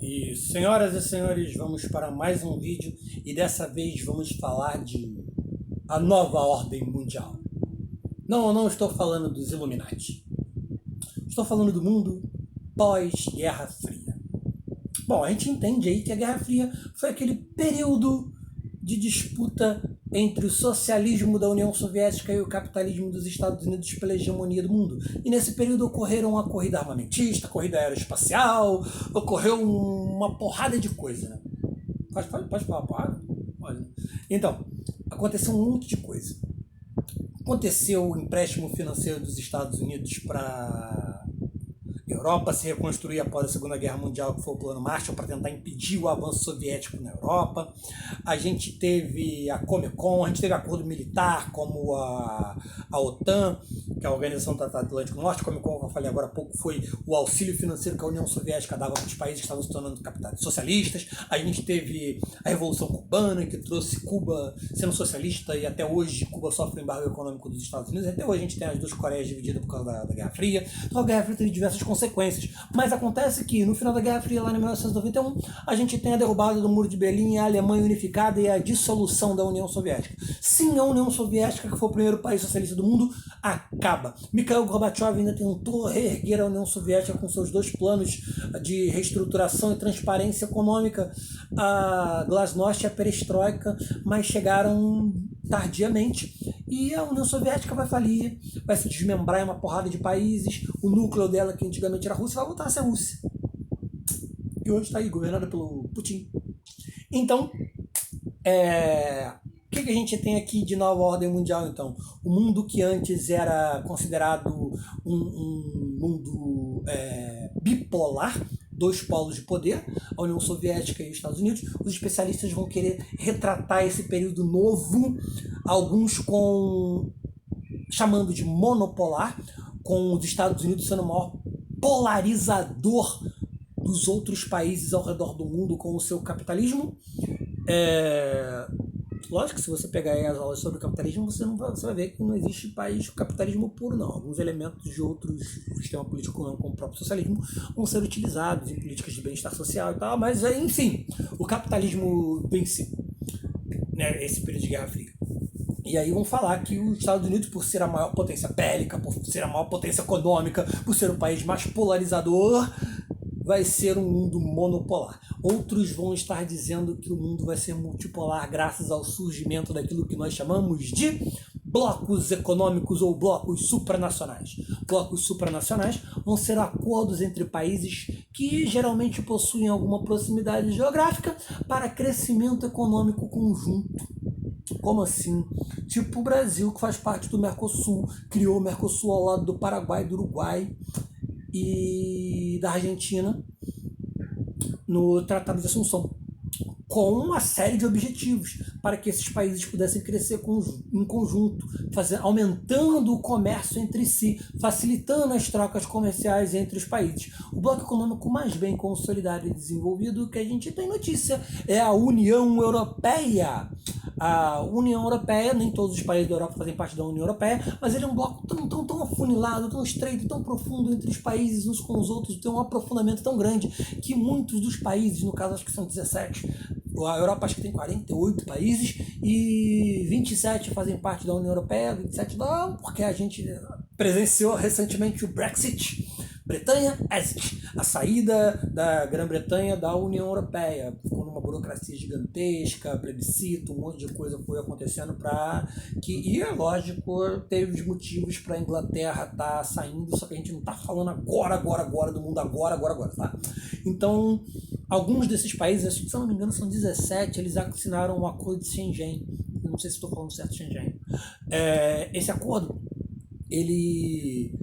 E senhoras e senhores, vamos para mais um vídeo e dessa vez vamos falar de a nova ordem mundial. Não, eu não estou falando dos Illuminati. Estou falando do mundo pós-Guerra Fria. Bom, a gente entende aí que a Guerra Fria foi aquele período de disputa entre o socialismo da União Soviética e o capitalismo dos Estados Unidos pela hegemonia do mundo. E nesse período ocorreram a corrida armamentista, a corrida aeroespacial, ocorreu uma porrada de coisa, né? Pode falar porrada? Olha. Então, aconteceu um monte de coisa. Aconteceu o empréstimo financeiro dos Estados Unidos para Europa se reconstruir após a Segunda Guerra Mundial, que foi o Plano Marshall, para tentar impedir o avanço soviético na Europa. A gente teve a Comecon, a gente teve acordo militar, como a OTAN, que é a Organização do Tratado Atlântico Norte. A Comecon, como eu falei agora há pouco, foi o auxílio financeiro que a União Soviética dava para os países que estavam se tornando capitais socialistas. A gente teve a Revolução Cubana, que trouxe Cuba sendo socialista, e até hoje Cuba sofre o embargo econômico dos Estados Unidos. Até hoje a gente tem as duas Coreias divididas por causa da Guerra Fria. Então a Guerra Fria teve diversas consequências. Mas acontece que no final da Guerra Fria, lá em 1991, a gente tem a derrubada do Muro de Berlim, a Alemanha unificada e a dissolução da União Soviética. Sim, a União Soviética, que foi o primeiro país socialista do mundo, acaba. Mikhail Gorbachev ainda tentou reerguer a União Soviética com seus dois planos de reestruturação e transparência econômica, a Glasnost e a Perestroika, mas chegaram tardiamente, e a União Soviética vai falir, vai se desmembrar em uma porrada de países, o núcleo dela, que antigamente era a Rússia, vai voltar a ser a Rússia, que hoje está aí, governada pelo Putin. Então, o que a gente tem aqui de nova ordem mundial, então? O mundo que antes era considerado um mundo bipolar, dois polos de poder, a União Soviética e os Estados Unidos. Os especialistas vão querer retratar esse período novo, alguns chamando de monopolar, com os Estados Unidos sendo o maior polarizador dos outros países ao redor do mundo com o seu capitalismo. Lógico que se você pegar aí as aulas sobre capitalismo, você vai ver que não existe país com capitalismo puro, não. Alguns elementos de outros sistemas políticos, como o próprio socialismo, vão ser utilizados em políticas de bem-estar social e tal, mas enfim, o capitalismo vence, né, esse período de Guerra Fria. E aí vão falar que os Estados Unidos, por ser a maior potência bélica, por ser a maior potência econômica, por ser o país mais polarizador, vai ser um mundo monopolar. Outros vão estar dizendo que o mundo vai ser multipolar graças ao surgimento daquilo que nós chamamos de blocos econômicos ou blocos supranacionais. Blocos supranacionais vão ser acordos entre países que geralmente possuem alguma proximidade geográfica para crescimento econômico conjunto. Como assim? Tipo o Brasil, que faz parte do Mercosul, criou o Mercosul ao lado do Paraguai, do Uruguai e da Argentina no Tratado de Assunção, com uma série de objetivos para que esses países pudessem crescer em conjunto, aumentando o comércio entre si, facilitando as trocas comerciais entre os países. O bloco econômico mais bem consolidado e desenvolvido que a gente tem notícia é a União Europeia. A União Europeia, nem todos os países da Europa fazem parte da União Europeia, mas ele é um bloco tão afunilado, tão estreito, tão profundo entre os países uns com os outros, tem um aprofundamento tão grande que muitos dos países, no caso acho que são 17, a Europa acho que tem 48 países e 27 fazem parte da União Europeia, 27 não, porque a gente presenciou recentemente o Brexit. Bretanha, exit. A saída da Grã-Bretanha da União Europeia. Ficou numa burocracia gigantesca, plebiscito, um monte de coisa foi acontecendo e é lógico, teve os motivos para a Inglaterra estar saindo, só que a gente não está falando agora do mundo agora, tá? Então, alguns desses países, se eu não me engano são 17, eles assinaram o acordo de Schengen. Eu não sei se estou falando certo, Schengen. Esse acordo, ele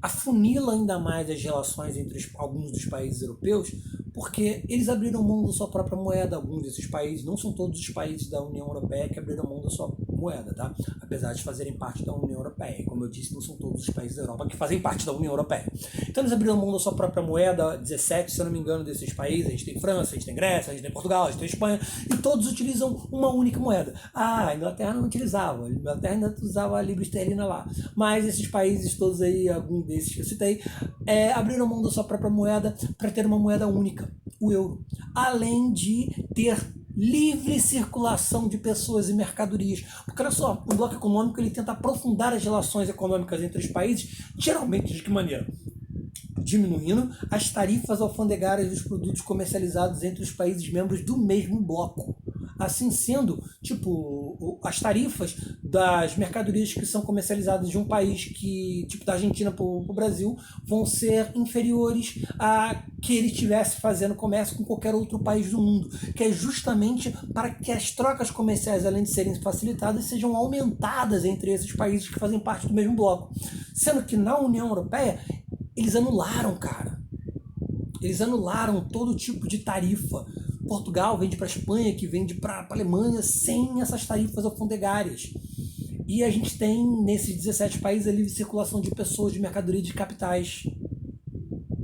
afunila ainda mais as relações entre alguns dos países europeus, porque eles abriram mão da sua própria moeda. Alguns desses países, não são todos os países da União Europeia que abriram mão da sua moeda, tá? Apesar de fazerem parte da União Europeia. Como eu disse, não são todos os países da Europa que fazem parte da União Europeia. Então eles abriram mão da sua própria moeda, 17, se eu não me engano, desses países. A gente tem França, a gente tem Grécia, a gente tem Portugal, a gente tem Espanha, e todos utilizam uma única moeda. A Inglaterra não utilizava, a Inglaterra ainda usava a libra esterlina lá. Mas esses países todos aí, algum desses que eu citei, abriram mão da sua própria moeda para ter uma moeda única. o euro, além de ter livre circulação de pessoas e mercadorias. Porque olha só, o bloco econômico ele tenta aprofundar as relações econômicas entre os países, geralmente de que maneira? Diminuindo as tarifas alfandegárias dos produtos comercializados entre os países membros do mesmo bloco. Assim sendo, tipo, as tarifas das mercadorias que são comercializadas de um país que, tipo, da Argentina para o Brasil, vão ser inferiores a que ele estivesse fazendo comércio com qualquer outro país do mundo, que é justamente para que as trocas comerciais, além de serem facilitadas, sejam aumentadas entre esses países que fazem parte do mesmo bloco. Sendo que na União Europeia, eles anularam, cara. Eles anularam todo tipo de tarifa. Portugal vende para a Espanha, que vende para a Alemanha, sem essas tarifas alfandegárias. E a gente tem, nesses 17 países, a livre circulação de pessoas, de mercadoria, de capitais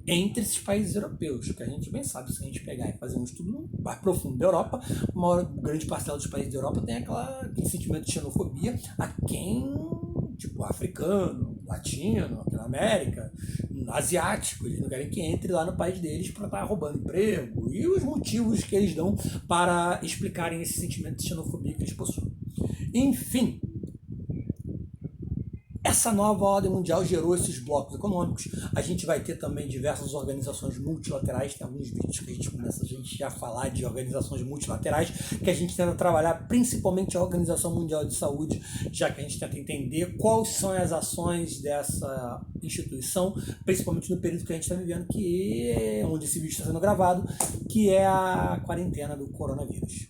entre esses países europeus, que a gente bem sabe, se a gente pegar e fazer um estudo mais profundo da Europa, uma grande parcela dos países da Europa tem aquele sentimento de xenofobia a quem, tipo, africano, latino, aqui na América, asiático, eles não querem que entre lá no país deles para estar roubando emprego, e os motivos que eles dão para explicarem esse sentimento de xenofobia que eles possuem. Enfim, essa nova ordem mundial gerou esses blocos econômicos. A gente vai ter também diversas organizações multilaterais. Tem alguns vídeos que a gente começa a falar de organizações multilaterais, que a gente tenta trabalhar principalmente a Organização Mundial de Saúde, já que a gente tenta entender quais são as ações dessa instituição, principalmente no período que a gente está vivendo, que é onde esse vídeo está sendo gravado, que é a quarentena do coronavírus.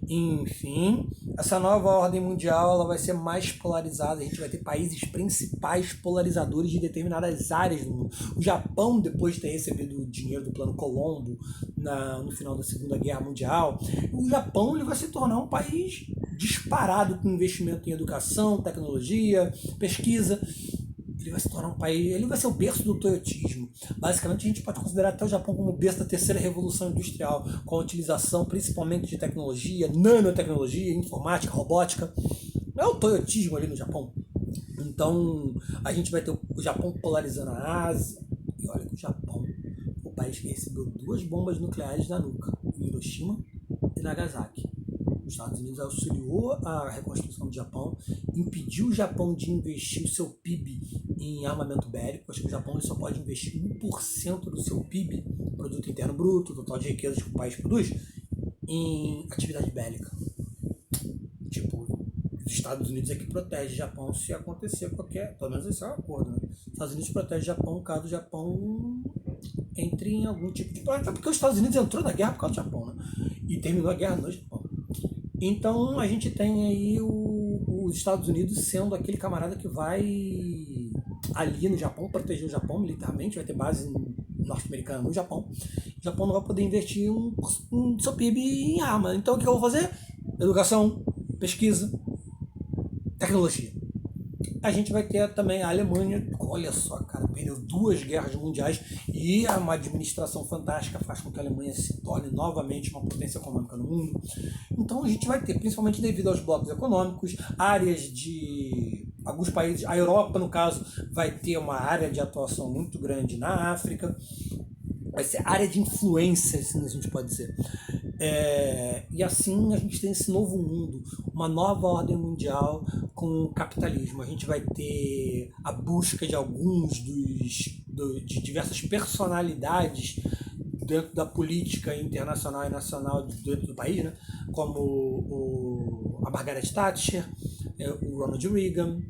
Enfim, essa nova ordem mundial ela vai ser mais polarizada. A gente vai ter países principais polarizadores de determinadas áreas do mundo. O Japão, depois de ter recebido o dinheiro do Plano Colombo no final da Segunda Guerra Mundial, o Japão ele vai se tornar um país disparado com investimento em educação, tecnologia, pesquisa. Ele vai se tornar um país, ele vai ser o berço do toyotismo. Basicamente, a gente pode considerar até o Japão como o berço da terceira revolução industrial, com a utilização principalmente de tecnologia, nanotecnologia, informática, robótica. É o toyotismo ali no Japão. Então, a gente vai ter o Japão polarizando a Ásia. E olha que o Japão foi o país que recebeu 2 bombas nucleares da nuca, em Hiroshima e Nagasaki. Os Estados Unidos auxiliou a reconstrução do Japão, impediu o Japão de investir o seu PIB em armamento bélico. Acho que o Japão ele só pode investir 1% do seu PIB, Produto Interno Bruto, total de riquezas que o país produz, em atividade bélica. Tipo, os Estados Unidos é que protege o Japão se acontecer qualquer... Pelo menos esse é o acordo, né? Os Estados Unidos protege o Japão caso o Japão entre em algum tipo de... Até porque os Estados Unidos entrou na guerra por causa do Japão, né? E terminou a guerra no Japão. Então a gente tem aí os Estados Unidos sendo aquele camarada que vai ali no Japão proteger o Japão militarmente, vai ter base norte-americana no Japão. O Japão não vai poder investir um seu PIB em arma. Então o que eu vou fazer? Educação, pesquisa, tecnologia. A gente vai ter também a Alemanha, olha só, cara, perdeu 2 guerras mundiais e uma administração fantástica faz com que a Alemanha se torne novamente uma potência econômica no mundo. Então a gente vai ter, principalmente devido aos blocos econômicos, áreas de alguns países, a Europa, no caso, vai ter uma área de atuação muito grande na África, vai ser área de influência, assim a gente pode dizer. E assim a gente tem esse novo mundo, uma nova ordem mundial com o capitalismo. A gente vai ter a busca de alguns de diversas personalidades dentro da política internacional e nacional dentro do país, né? Como a Margaret Thatcher, o Ronald Reagan,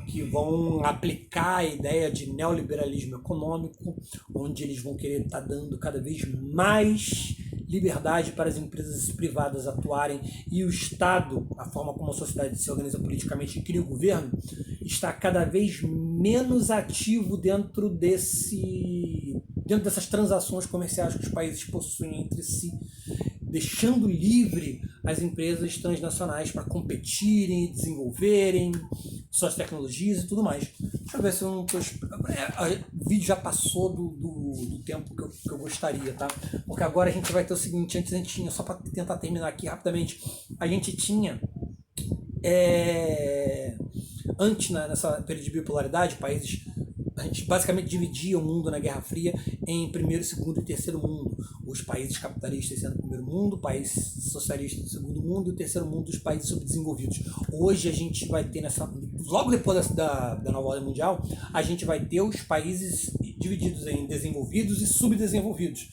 que vão aplicar a ideia de neoliberalismo econômico, onde eles vão querer estar dando cada vez mais liberdade para as empresas privadas atuarem e o Estado, a forma como a sociedade se organiza politicamente e cria o governo, está cada vez menos ativo dentro dessas transações comerciais que os países possuem entre si, deixando livre as empresas transnacionais para competirem e desenvolverem suas tecnologias e tudo mais. Deixa eu ver se eu não tô... O vídeo já passou do tempo que eu gostaria, tá? Porque agora a gente vai ter o seguinte, antes a gente tinha, só para tentar terminar aqui rapidamente, a gente tinha antes, nessa período de bipolaridade, países a gente basicamente dividia o mundo na Guerra Fria em primeiro, segundo e terceiro mundo. Os países capitalistas sendo o primeiro mundo, o país socialista do segundo mundo e o terceiro mundo dos países subdesenvolvidos. Hoje a gente vai ter logo depois da nova ordem mundial, a gente vai ter os países divididos em desenvolvidos e subdesenvolvidos.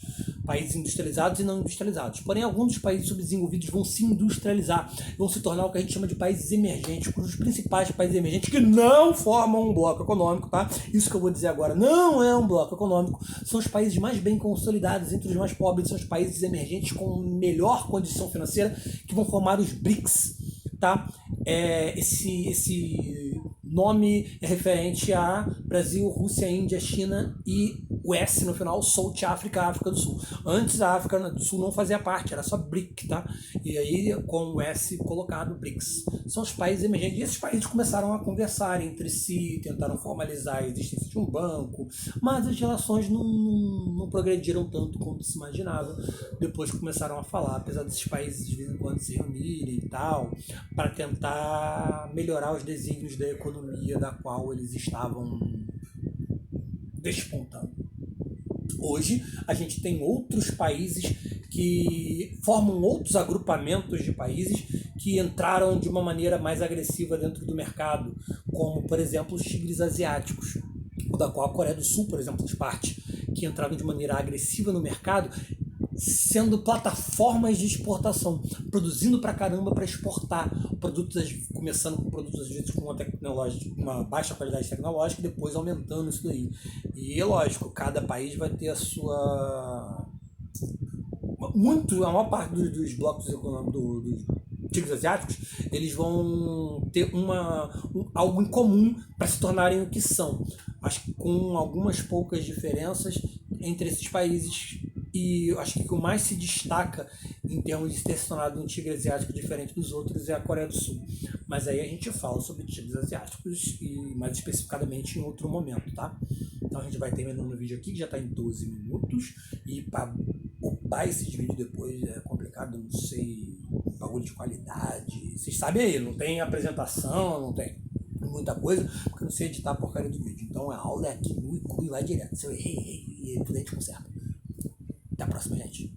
Países industrializados e não industrializados. Porém, alguns dos países subdesenvolvidos vão se industrializar, vão se tornar o que a gente chama de países emergentes, cujos principais países emergentes que não formam um bloco econômico, tá? Isso que eu vou dizer agora não é um bloco econômico, são os países mais bem consolidados, entre os mais pobres, são os países emergentes com melhor condição financeira, que vão formar os BRICS, tá? Esse nome é referente a Brasil, Rússia, Índia, China e o S no final, South África, África do Sul. Antes a África do Sul não fazia parte, era só BRIC, tá? E aí com o S colocado, BRICS. São os países emergentes. E esses países começaram a conversar entre si, tentaram formalizar a existência de um banco, mas as relações não progrediram tanto quanto se imaginava. Depois começaram a falar, apesar desses países de vez em quando se reunirem e tal, para tentar melhorar os desígnios da economia da qual eles estavam despontando. Hoje a gente tem outros países que formam outros agrupamentos de países que entraram de uma maneira mais agressiva dentro do mercado, como por exemplo os tigres asiáticos, da qual a Coreia do Sul, por exemplo, faz parte, que entraram de maneira agressiva no mercado, sendo plataformas de exportação, produzindo pra caramba para exportar produtos, começando com produtos às vezes com uma baixa qualidade tecnológica e depois aumentando isso daí. E é lógico, cada país vai ter a sua... a maior parte dos blocos econômicos dos tigres asiáticos, eles vão ter algo em comum para se tornarem o que são. Acho que com algumas poucas diferenças entre esses países. E eu acho que o que mais se destaca em termos de ter se tornado um tigre asiático diferente dos outros é a Coreia do Sul. Mas aí a gente fala sobre tigres asiáticos e mais especificadamente em outro momento, tá? Então a gente vai terminando o vídeo aqui, que já está em 12 minutos. E para upar esse vídeo depois é complicado, não sei, bagulho de qualidade. Vocês sabem aí, não tem apresentação, não tem muita coisa, porque eu não sei editar a porcaria do vídeo. Então a aula é aqui no e vai direto. Se eu errei, e depois a gente conserta. Até a próxima, gente.